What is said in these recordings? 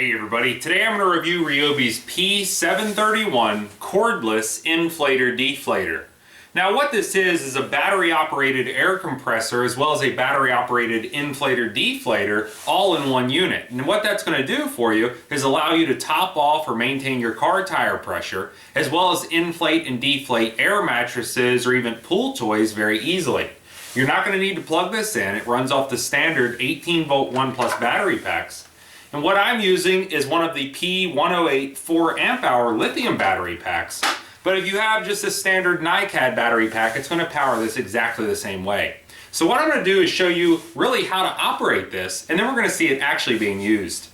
Hey everybody, today I'm going to review Ryobi's P731 Cordless Inflator Deflator. Now what this is a battery operated air compressor as well as a battery operated inflator deflator all in one unit. And what that's going to do for you is allow you to top off or maintain your car tire pressure as well as inflate and deflate air mattresses or even pool toys very easily. You're not going to need to plug this in. It runs off the standard 18 volt 1+ battery packs. And what I'm using is one of the P108 4 amp hour lithium battery packs. But if you have just a standard NiCad battery pack, it's going to power this exactly the same way. So what I'm going to do is show you really how to operate this, and then we're going to see it actually being used.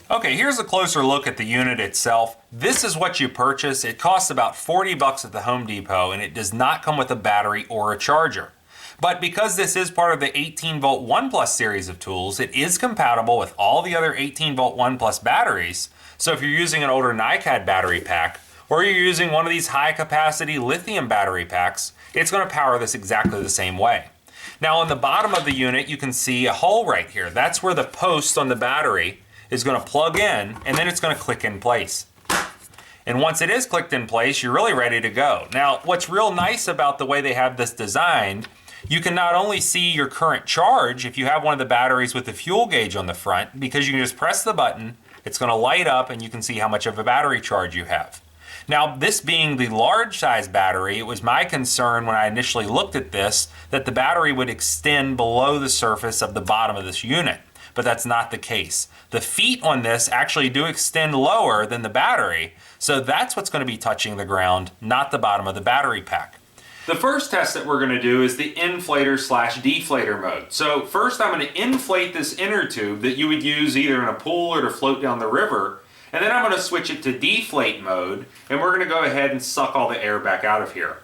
Okay, here's a closer look at the unit itself. This is what you purchase. It costs about 40 bucks at the Home Depot, and it does not come with a battery or a charger. But because this is part of the 18 volt 1+ series of tools, it is compatible with all the other 18 volt 1+ batteries. So if you're using an older NiCad battery pack, or you're using one of these high capacity lithium battery packs, it's going to power this exactly the same way. Now on the bottom of the unit, you can see a hole right here. That's where the post on the battery is going to plug in, and then it's going to click in place. And once it is clicked in place, you're really ready to go. Now, what's real nice about the way they have this designed, you can not only see your current charge if you have one of the batteries with the fuel gauge on the front, because you can just press the button, it's going to light up and you can see how much of a battery charge you have. Now, this being the large size battery, it was my concern when I initially looked at this that the battery would extend below the surface of the bottom of this unit, but that's not the case. The feet on this actually do extend lower than the battery, so that's what's going to be touching the ground, not the bottom of the battery pack. The first test that we're going to do is the inflator/deflator mode. So first I'm going to inflate this inner tube that you would use either in a pool or to float down the river, and then I'm going to switch it to deflate mode, and we're going to go ahead and suck all the air back out of here.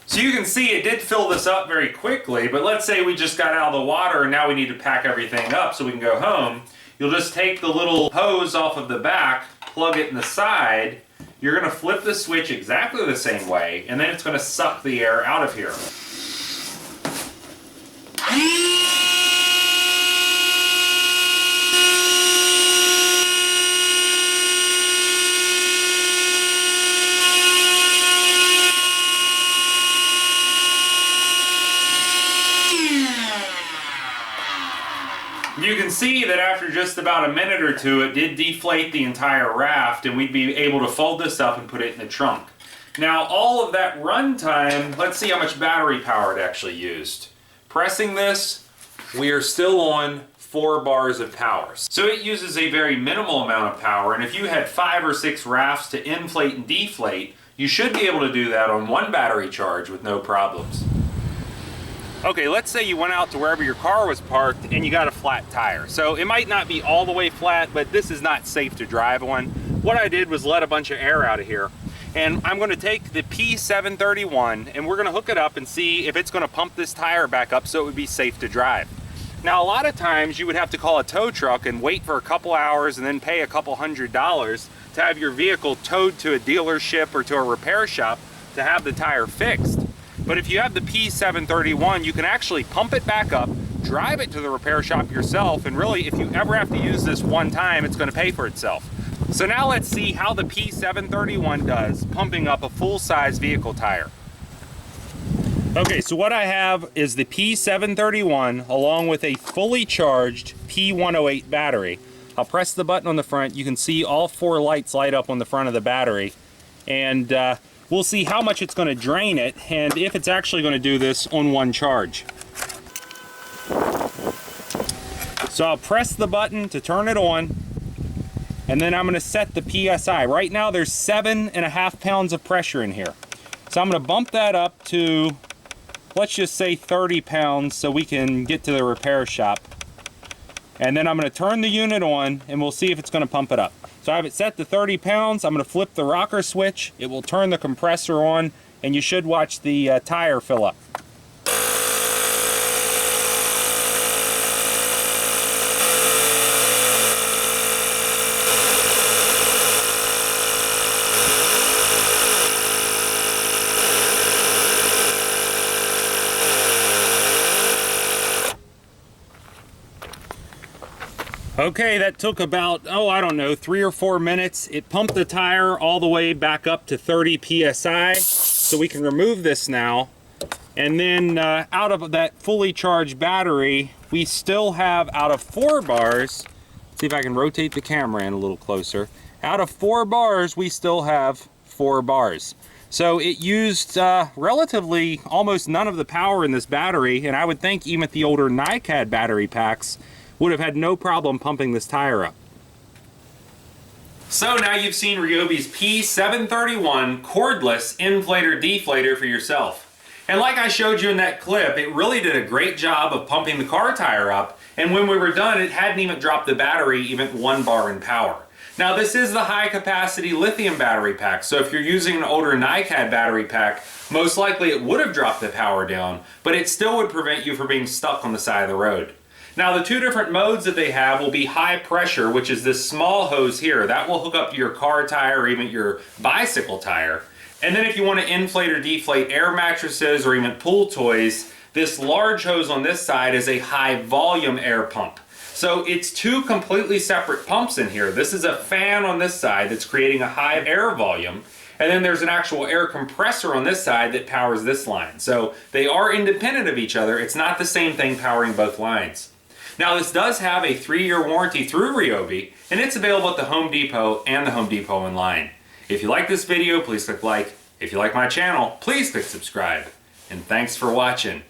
So you can see it did fill this up very quickly, but let's say we just got out of the water and now we need to pack everything up so we can go home. You'll just take the little hose off of the back, plug it in the side, you're going to flip the switch exactly the same way, and then it's going to suck the air out of here. You can see that after just about a minute or two, it did deflate the entire raft, and we'd be able to fold this up and put it in the trunk. Now, all of that run time, let's see how much battery power it actually used. Pressing this, we are still on 4 bars of power. So it uses a very minimal amount of power, and if you had 5 or 6 rafts to inflate and deflate, you should be able to do that on 1 battery charge with no problems. Okay, let's say you went out to wherever your car was parked and you got a flat tire. So it might not be all the way flat, but this is not safe to drive on. What I did was let a bunch of air out of here. And I'm going to take the P731 and we're going to hook it up and see if it's going to pump this tire back up so it would be safe to drive. Now, a lot of times you would have to call a tow truck and wait for a couple hours and then pay a couple $100s to have your vehicle towed to a dealership or to a repair shop to have the tire fixed. But if you have the P731, you can actually pump it back up, drive it to the repair shop yourself, and really, if you ever have to use this one time, it's going to pay for itself. So now let's see how the P731 does pumping up a full-size vehicle tire. Okay, so what I have is the P731 along with a fully charged P108 battery. I'll press the button on the front. You can see all 4 lights light up on the front of the battery, and we'll see how much it's going to drain it and if it's actually going to do this on 1 charge. So I'll press the button to turn it on, and then I'm going to set the PSI. Right now there's 7.5 pounds of pressure in here. So I'm going to bump that up to, let's just say 30 pounds so we can get to the repair shop. And then I'm going to turn the unit on and we'll see if it's going to pump it up. So I have it set to 30 pounds. I'm going to flip the rocker switch. It will turn the compressor on, and you should watch the tire fill up. Okay, that took about, I don't know, 3 or 4 minutes. It pumped the tire all the way back up to 30 PSI. So we can remove this now. And then out of that fully charged battery, we still have, out of 4 bars, let's see if I can rotate the camera in a little closer. Out of 4 bars, we still have 4 bars. So it used relatively almost none of the power in this battery, and I would think even at the older NiCad battery packs, would have had no problem pumping this tire up. So now you've seen Ryobi's P731 cordless inflator deflator for yourself. And like I showed you in that clip, it really did a great job of pumping the car tire up, and when we were done, it hadn't even dropped the battery even 1 bar in power. Now this is the high capacity lithium battery pack, so if you're using an older NiCad battery pack, most likely it would have dropped the power down, but it still would prevent you from being stuck on the side of the road. Now the 2 different modes that they have will be high pressure, which is this small hose here. That will hook up to your car tire or even your bicycle tire. And then if you want to inflate or deflate air mattresses or even pool toys, this large hose on this side is a high volume air pump. So it's 2 completely separate pumps in here. This is a fan on this side that's creating a high air volume. And then there's an actual air compressor on this side that powers this line. So they are independent of each other. It's not the same thing powering both lines. Now this does have a 3-year warranty through Ryobi, and it's available at the Home Depot and the Home Depot online. If you like this video, please click like. If you like my channel, please click subscribe. And thanks for watching.